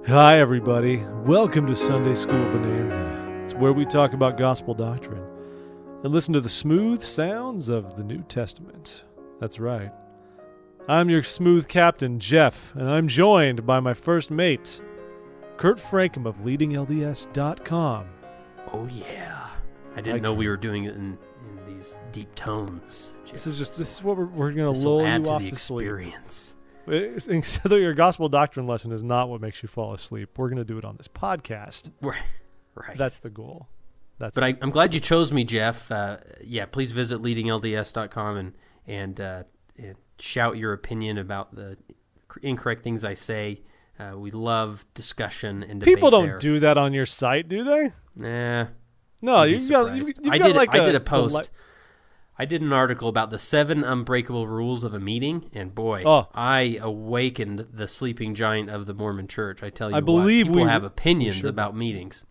Hi, everybody. Welcome to Sunday School Bonanza. It's where we talk about gospel doctrine and listen to the smooth sounds of the New Testament. That's right. I'm your smooth captain, Jeff, and I'm joined by my first mate, Kurt Francom of leadinglds.com. Oh, yeah. I didn't know we were doing it in these deep tones, Jeff. This is what we're going to lull you off to sleep. Experience. So your gospel doctrine lesson is not what makes you fall asleep. We're going to do it on this podcast. Right. That's the goal. I'm glad you chose me, Jeff. Please visit leadinglds.com and shout your opinion about the incorrect things I say. We love discussion and debate. People don't do that on your site, do they? Nah. No, I did a post. I did an article about the 7 unbreakable rules of a meeting, and boy, I awakened the sleeping giant of the Mormon Church. I tell you, people have opinions about meetings.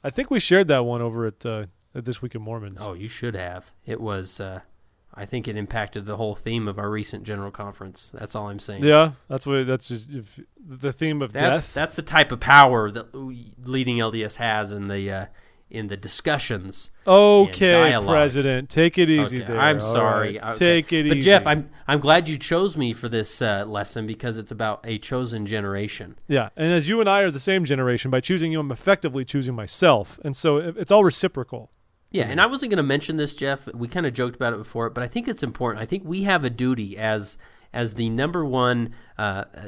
I think we shared that one over at This Week in Mormons. Oh, you should have. It was. I think it impacted the whole theme of our recent general conference. That's all I'm saying. Yeah, that's just the theme of death. That's the type of power that Leading LDS has in the discussions. Okay, President, take it easy there. I'm sorry. Right. Take it easy. But Jeff, I'm glad you chose me for this lesson because it's about a chosen generation. Yeah, and as you and I are the same generation, by choosing you, I'm effectively choosing myself, and so it's all reciprocal. Yeah, and I wasn't going to mention this, Jeff. We kind of joked about it before, but I think it's important. I think we have a duty as the number one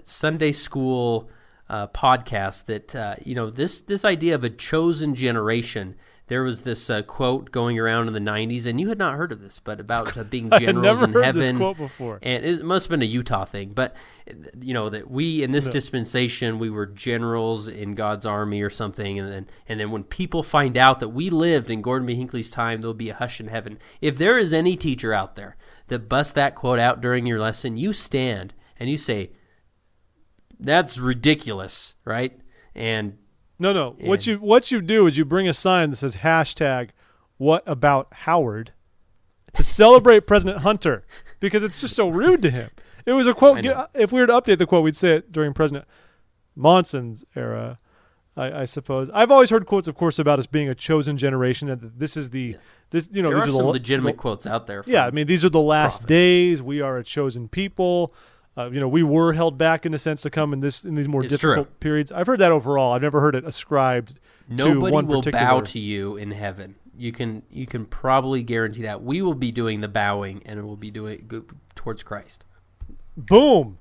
Sunday school podcast that this idea of a chosen generation. There was this quote going around in the 90s, and you had not heard of this, but about being generals in heaven. I had never heard this quote before. And it must have been a Utah thing, but that we in this dispensation we were generals in God's army or something, and then when people find out that we lived in Gordon B. Hinckley's time, there'll be a hush in heaven. If there is any teacher out there that busts that quote out during your lesson, you stand and you say, "That's ridiculous," right? And No. What you do is you bring a sign that says #What about Howard to celebrate President Hunter because it's just so rude to him. It was a quote. If we were to update the quote, we'd say it during President Monson's era, I suppose. I've always heard quotes, of course, about us being a chosen generation, and this is there are some legitimate quotes out there. These are the last days. We are a chosen people. We were held back in a sense to come in these more difficult periods. I've heard that overall. I've never heard it ascribed to one particular. Nobody will bow to you in heaven. You can probably guarantee that. We will be doing the bowing, and it will be doing towards Christ. Boom.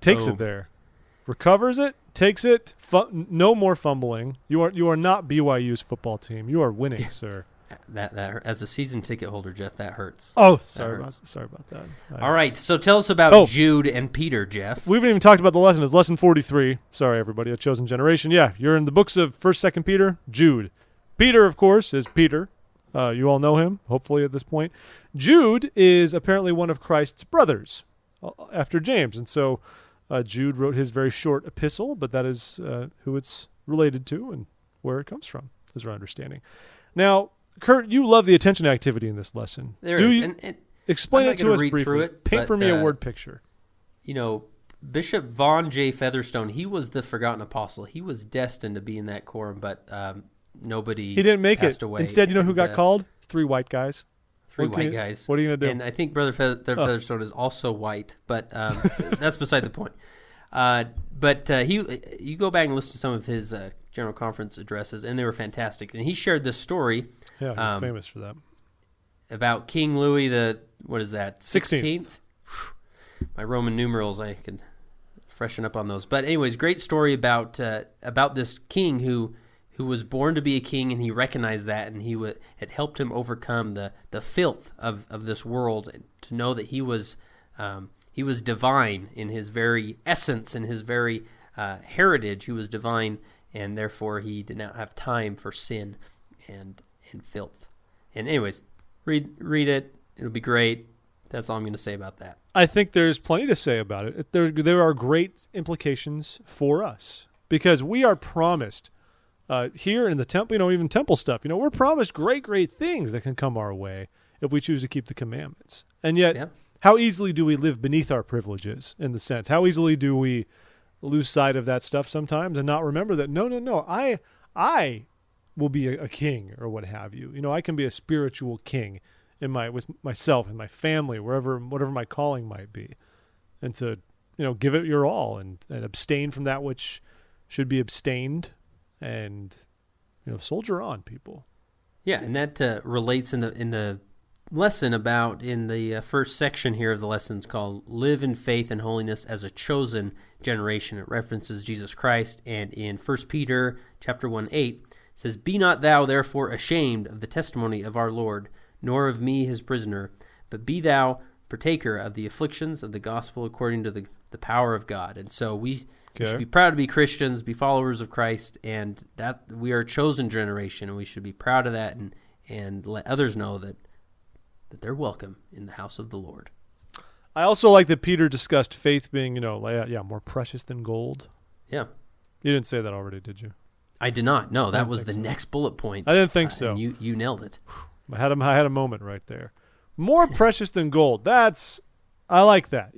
Takes it there. Recovers it. Takes it. No more fumbling. You are not BYU's football team. You are winning, sir. That as a season ticket holder, Jeff, that hurts. Oh, sorry about that. All right, so tell us about Jude and Peter, Jeff. We haven't even talked about the lesson. It's lesson 43. Sorry, everybody, a chosen generation. Yeah, you're in the books of 1st, 2nd Peter, Jude. Peter, of course, is Peter. You all know him, hopefully at this point. Jude is apparently one of Christ's brothers after James, and so Jude wrote his very short epistle, but that is who it's related to and where it comes from, is our understanding. Now, Kurt, you love the attention activity in this lesson. Explain it to us briefly. Paint for me a word picture. Bishop Vaughn J. Featherstone, he was the forgotten apostle. He was destined to be in that quorum, but nobody. He didn't make passed it. Away. Instead, you know who got called? 3 white guys. White guys. What are you going to do? And I think Brother Featherstone is also white, but that's beside the point. You go back and listen to some of his General Conference addresses, and they were fantastic. And he shared this story. Yeah, he's famous for that. About King Louis the 16th? My Roman numerals, I could freshen up on those. But anyways, great story about this king who was born to be a king, and he recognized that, and it helped him overcome the filth of this world, to know that he was divine in his very essence, in his very heritage. He was divine, and therefore he did not have time for sin and filth. And anyways, read it. It'll be great. That's all I'm going to say about that. I think there's plenty to say about it. There are great implications for us because we are promised here in the temple, even temple stuff, we're promised great things that can come our way if we choose to keep the commandments. And yet, how easily do we live beneath our privileges in the sense? How easily do we lose sight of that stuff sometimes and not remember that, no, I will be a king or what have you. I can be a spiritual king with myself and my family, whatever my calling might be. And to, give it your all and abstain from that which should be abstained and, soldier on, people. Yeah, and that relates in the lesson about in the first section here of the lessons called Live in Faith and Holiness as a Chosen Generation. It references Jesus Christ, and in 1 Peter chapter 1:8 it says, Be not thou therefore ashamed of the testimony of our Lord, nor of me his prisoner, but be thou partaker of the afflictions of the gospel according to the power of God. And so we should be proud to be Christians, be followers of Christ, and that we are a chosen generation, and we should be proud of that and let others know that they're welcome in the house of the Lord. I also like that Peter discussed faith being, more precious than gold. Yeah. You didn't say that already, did you? I did not. No, that was the next bullet point. I didn't think so. And you nailed it. I had a moment right there. More precious than gold. I like that.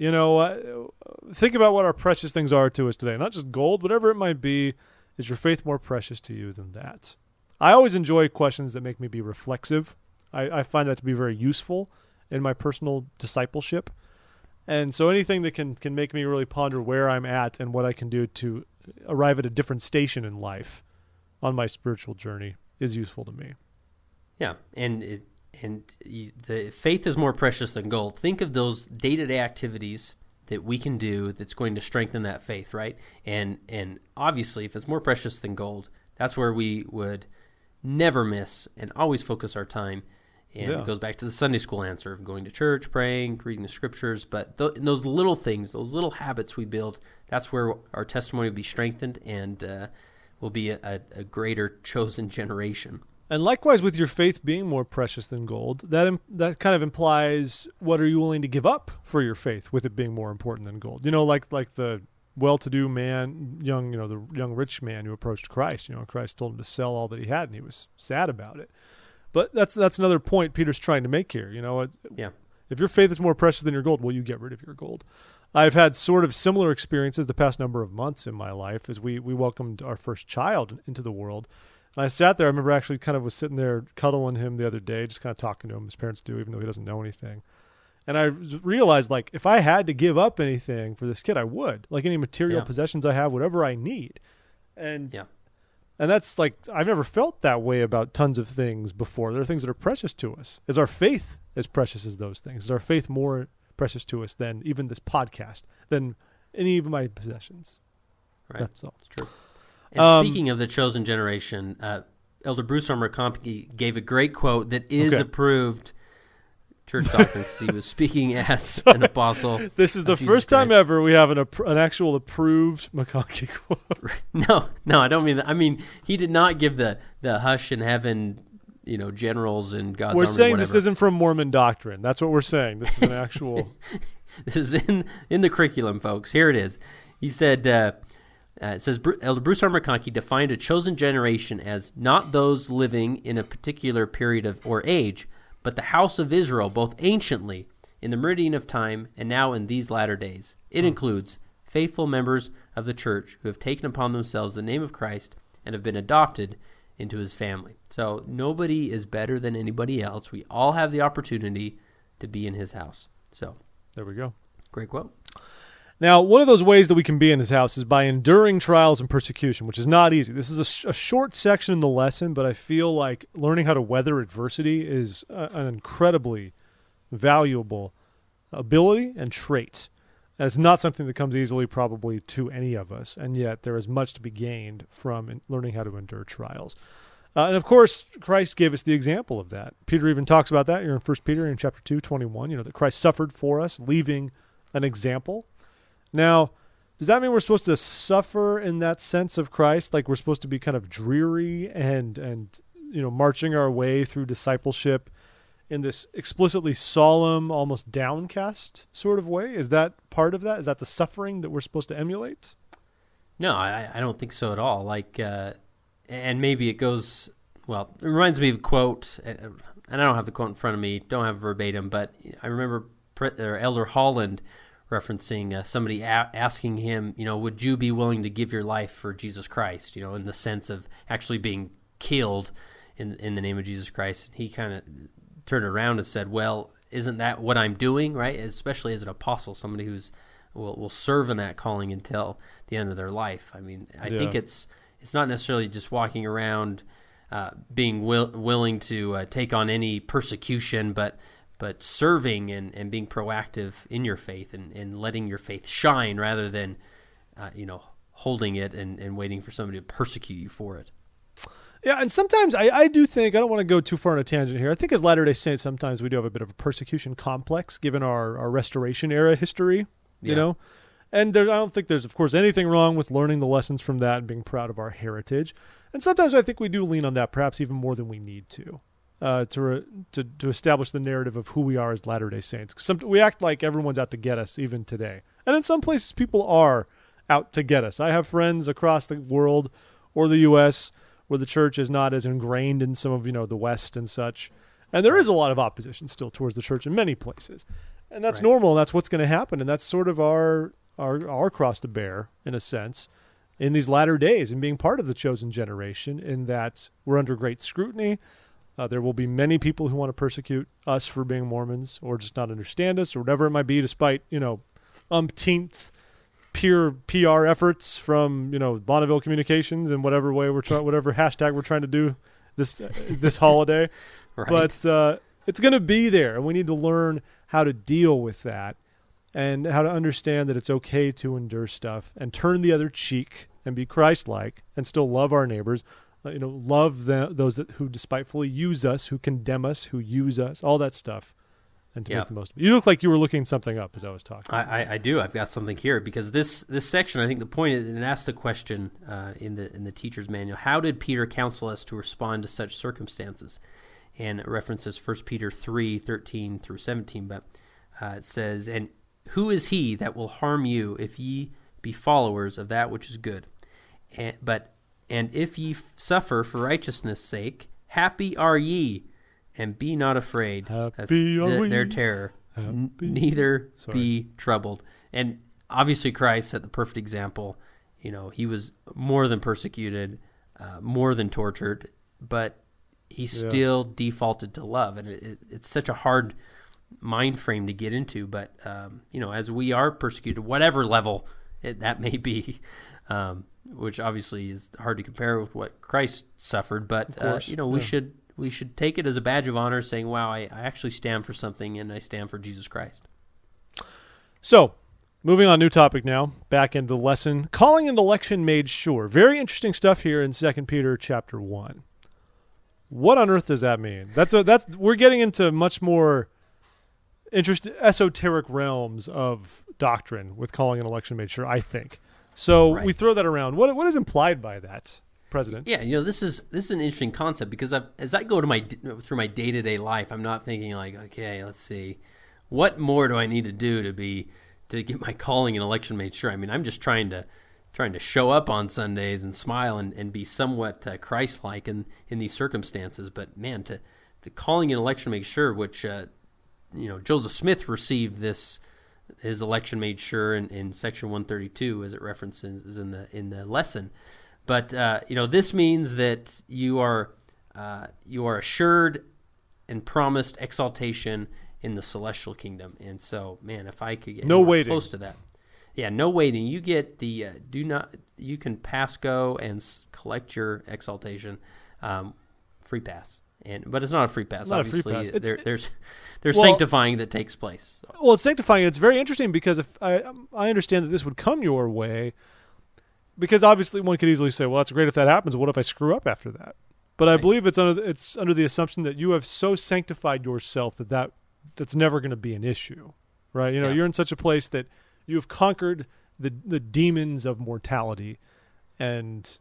Think about what our precious things are to us today. Not just gold, whatever it might be. Is your faith more precious to you than that? I always enjoy questions that make me be reflexive. I find that to be very useful in my personal discipleship. And so anything that can make me really ponder where I'm at and what I can do to arrive at a different station in life on my spiritual journey is useful to me. Yeah, and the faith is more precious than gold. Think of those day-to-day activities that we can do that's going to strengthen that faith, right? And obviously, if it's more precious than gold, that's where we would never miss and always focus our time. And it goes back to the Sunday school answer of going to church, praying, reading the scriptures. But those little things, those little habits we build, that's where our testimony will be strengthened and will be a greater chosen generation. And likewise, with your faith being more precious than gold, that kind of implies what are you willing to give up for your faith, with it being more important than gold? Like the well-to-do man, the young rich man who approached Christ. Christ told him to sell all that he had, and he was sad about it. But that's another point Peter's trying to make here. If your faith is more precious than your gold, well, you get rid of your gold. I've had sort of similar experiences the past number of months in my life as we welcomed our first child into the world. And I sat there. I remember actually kind of was sitting there cuddling him the other day, just kind of talking to him. His parents do, even though he doesn't know anything. And I realized, if I had to give up anything for this kid, I would. Like any material possessions I have, whatever I need. And that's I've never felt that way about tons of things before. There are things that are precious to us. Is our faith as precious as those things? Is our faith more precious to us than even this podcast, than any of my possessions? Right. That's all. It's true. And speaking of the chosen generation, Elder Bruce Armour-Compke gave a great quote that is approved church doctrine because he was speaking as an apostle. This is the first time ever we have an actual approved McConkie quote. No, I don't mean that. I mean, he did not give the hush in heaven, generals and God's army. We're saying whatever. This isn't from Mormon doctrine. That's what we're saying. This is an actual. This is in the curriculum, folks. Here it is. He said. It says, Elder Bruce Armour-Compke defined a chosen generation as not those living in a particular period or age, but the house of Israel, both anciently, in the meridian of time, and now in these latter days. It includes faithful members of the church who have taken upon themselves the name of Christ and have been adopted into his family. So nobody is better than anybody else. We all have the opportunity to be in his house. So there we go. Great quote. Now, one of those ways that we can be in his house is by enduring trials and persecution, which is not easy. This is a short section in the lesson, but I feel like learning how to weather adversity is an incredibly valuable ability and trait. And it's not something that comes easily probably to any of us, and yet there is much to be gained from learning how to endure trials. And of course, Christ gave us the example of that. Peter even talks about that here in 1 Peter in chapter 2:21, that Christ suffered for us, leaving an example. Now, does that mean we're supposed to suffer in that sense of Christ? Like we're supposed to be kind of dreary and marching our way through discipleship in this explicitly solemn, almost downcast sort of way? Is that part of that? Is that the suffering that we're supposed to emulate? No, I don't think so at all. And maybe it goes, it reminds me of a quote, and I don't have the quote in front of me, don't have verbatim, but I remember Elder Holland referencing somebody asking him, would you be willing to give your life for Jesus Christ? In the sense of actually being killed in the name of Jesus Christ. He kind of turned around and said, well, isn't that what I'm doing, right? Especially as an apostle, somebody who's will serve in that calling until the end of their life. I mean, I think it's not necessarily just walking around being willing to take on any persecution, but serving and being proactive in your faith and letting your faith shine rather than holding it and waiting for somebody to persecute you for it. Yeah, and sometimes I do think, I don't want to go too far on a tangent here, I think as Latter-day Saints sometimes we do have a bit of a persecution complex given our Restoration era history, you know? And I don't think there's, of course, anything wrong with learning the lessons from that and being proud of our heritage. And sometimes I think we do lean on that perhaps even more than we need to establish the narrative of who we are as Latter-day Saints. 'Cause we act like everyone's out to get us even today. And in some places people are out to get us. I have friends across the world or the U.S. where the church is not as ingrained in some of, the West and such. And there is a lot of opposition still towards the church in many places. And that's normal, and that's what's going to happen. And that's sort of our cross to bear, in a sense, in these latter days and being part of the chosen generation, in that we're under great scrutiny. There will be many people who want to persecute us for being Mormons or just not understand us or whatever it might be, despite, umpteenth peer PR efforts from, Bonneville Communications and whatever hashtag we're trying to do this holiday. Right. But it's going to be there, and we need to learn how to deal with that and how to understand that it's okay to endure stuff and turn the other cheek and be Christ-like and still love our neighbors, love those who despitefully use us, who condemn us, who use us, all that stuff. And to make the most of it. You look like you were looking something up as I was talking. I do. I've got something here because this section, I think the point is, it asked the question in the teacher's manual: how did Peter counsel us to respond to such circumstances? And it references 1 Peter 3:13 through 17. But it says, "And who is he that will harm you if ye be followers of that which is good? And if ye suffer for righteousness' sake, happy are ye. And be not afraid of their terror, neither be troubled." And obviously Christ set the perfect example. He was more than persecuted, more than tortured, but he still defaulted to love. And it's such a hard mind frame to get into. But, as we are persecuted, whatever level that may be, which obviously is hard to compare with what Christ suffered. But, we should take it as a badge of honor, saying, wow, I actually stand for something, and I stand for Jesus Christ. So, moving on, new topic now, back into the lesson. Calling and election made sure. Very interesting stuff here in 2 Peter chapter 1. What on earth does that mean? We're getting into much more esoteric realms of doctrine with calling and election made sure, I think. So we throw that around. What is implied by that, President? Yeah, this is an interesting concept because as I go through my day-to-day life, I'm not thinking like, okay, let's see, what more do I need to do to get my calling and election made sure? I mean, I'm just trying to show up on Sundays and smile and be somewhat Christ-like in these circumstances. But man, to calling and election made sure, which Joseph Smith received his election made sure in section 132 as it references in the lesson. But this means that you are assured and promised exaltation in the celestial kingdom. And so, man, if I could get close to that, no waiting. You get the you can pass go and collect your exaltation, free pass. But it's not a free pass. Not obviously, a free pass. There's sanctifying that takes place. So. Well, it's sanctifying. It's very interesting because if I understand that this would come your way. Because obviously one could easily say, well, that's great if that happens. What if I screw up after that? But I believe it's under the assumption that you have so sanctified yourself that's never going to be an issue, right? You're in such a place that you have conquered the demons of mortality, and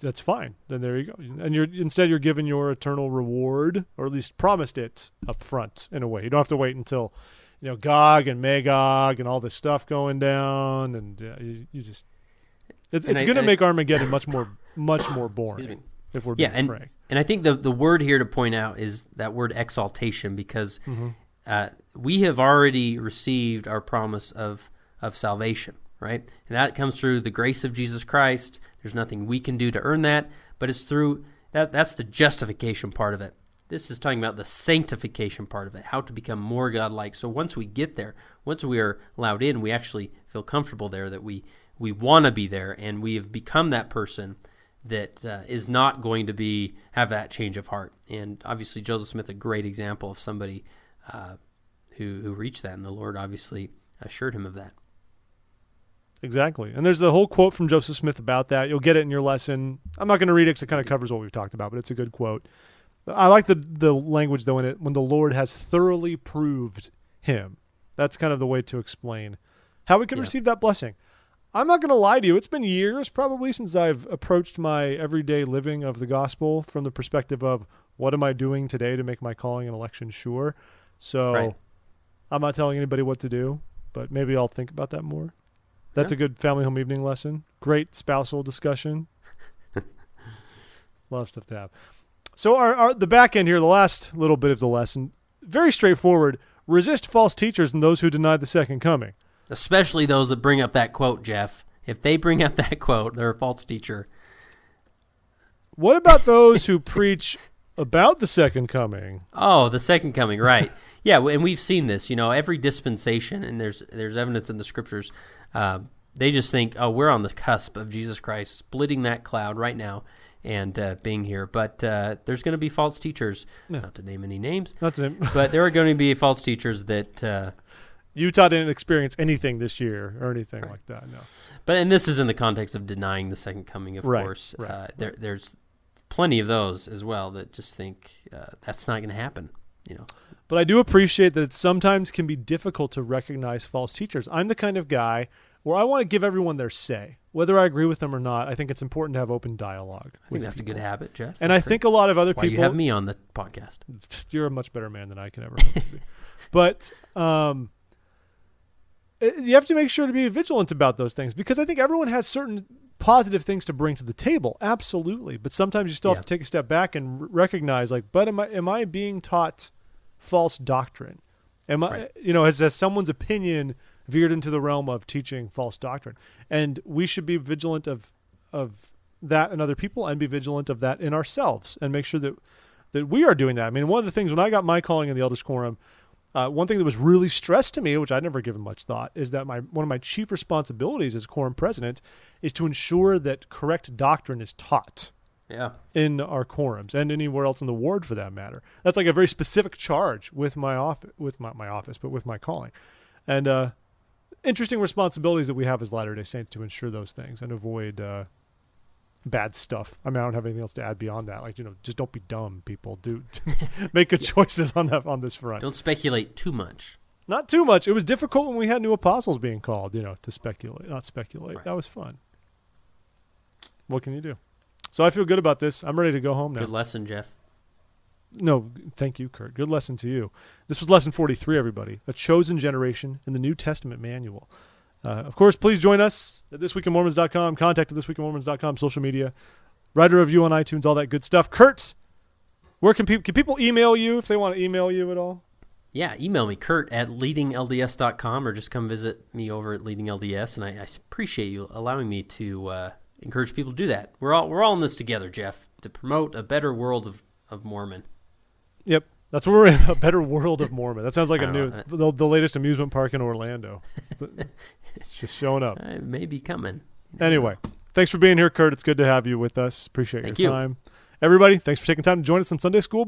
that's fine. Then there you go. And you're given your eternal reward, or at least promised it up front in a way. You don't have to wait until, Gog and Magog and all this stuff going down, and you just. It's going to make Armageddon much more boring, if we're being frank. And I think the word here to point out is that word exaltation, because we have already received our promise of salvation, right? And that comes through the grace of Jesus Christ. There's nothing we can do to earn that, but it's through that's the justification part of it. This is talking about the sanctification part of it, how to become more godlike. So once we get there, once we are allowed in, we actually feel comfortable there, that we want to be there, and we have become that person that is not going to have that change of heart. And obviously Joseph Smith, a great example of somebody who reached that, and the Lord obviously assured him of that. Exactly. And there's the whole quote from Joseph Smith about that. You'll get it in your lesson. I'm not going to read it because it kind of covers what we've talked about, but it's a good quote. I like the language, though, in it, when the Lord has thoroughly proved him. That's kind of the way to explain how we can receive that blessing. I'm not going to lie to you. It's been years probably since I've approached my everyday living of the gospel from the perspective of what am I doing today to make my calling and election sure. So I'm not telling anybody what to do, but maybe I'll think about that more. That's a good family home evening lesson. Great spousal discussion. A lot of stuff to have. So the back end here, the last little bit of the lesson, very straightforward. Resist false teachers and those who deny the second coming. Especially those that bring up that quote, Jeff. If they bring up that quote, they're a false teacher. What about those who preach about the second coming? Oh, the second coming, right. Yeah, and we've seen this. Every dispensation, and there's evidence in the Scriptures, they just think, oh, we're on the cusp of Jesus Christ splitting that cloud right now and being here. But there's going to be false teachers, not to name any names, but there are going to be false teachers that... Utah didn't experience anything this year or anything like that, no. And this is in the context of denying the second coming, of course. There's plenty of those as well that just think that's not going to happen, But I do appreciate that it sometimes can be difficult to recognize false teachers. I'm the kind of guy where I want to give everyone their say. Whether I agree with them or not, I think it's important to have open dialogue. I think that's a good habit, Jeff. And I think a lot of other people... people... you have me on the podcast. You're a much better man than I can ever hope to be. But you have to make sure to be vigilant about those things, because I think everyone has certain positive things to bring to the table. Absolutely. But sometimes you still have to take a step back and recognize, but am I being taught false doctrine? Has someone's opinion veered into the realm of teaching false doctrine? And we should be vigilant of that in other people, and be vigilant of that in ourselves, and make sure that we are doing that. I mean, one of the things when I got my calling in the Elders Quorum, one thing that was really stressed to me, which I'd never given much thought, is that one of my chief responsibilities as quorum president is to ensure that correct doctrine is taught in our quorums and anywhere else in the ward for that matter. That's like a very specific charge with my office, with my calling. And interesting responsibilities that we have as Latter-day Saints to ensure those things and avoid bad stuff. I mean, I don't have anything else to add beyond that. Just don't be dumb, people. Do make good choices on this front. Don't speculate too much. Not too much. It was difficult when we had new apostles being called, to speculate, not speculate. Right. That was fun. What can you do? So I feel good about this. I'm ready to go home now. Good lesson, Jeff. No, thank you, Kurt. Good lesson to you. This was lesson 43, everybody. A chosen generation in the New Testament manual. Of course, please join us at thisweekinmormons.com. Contact at thisweekinmormons.com, social media. Write a review on iTunes, all that good stuff. Kurt, where can people email you if they want to email you at all? Yeah, email me, Kurt at leadinglds.com, or just come visit me over at Leading LDS. And I appreciate you allowing me to encourage people to do that. We're all in this together, Jeff, to promote a better world of Mormon. Yep. That's what we're in, a better world of Mormon. That sounds like the latest amusement park in Orlando. It's just showing up. It may be coming. Anyway, thanks for being here, Kurt. It's good to have you with us. Appreciate your time. Everybody, thanks for taking time to join us on Sunday School.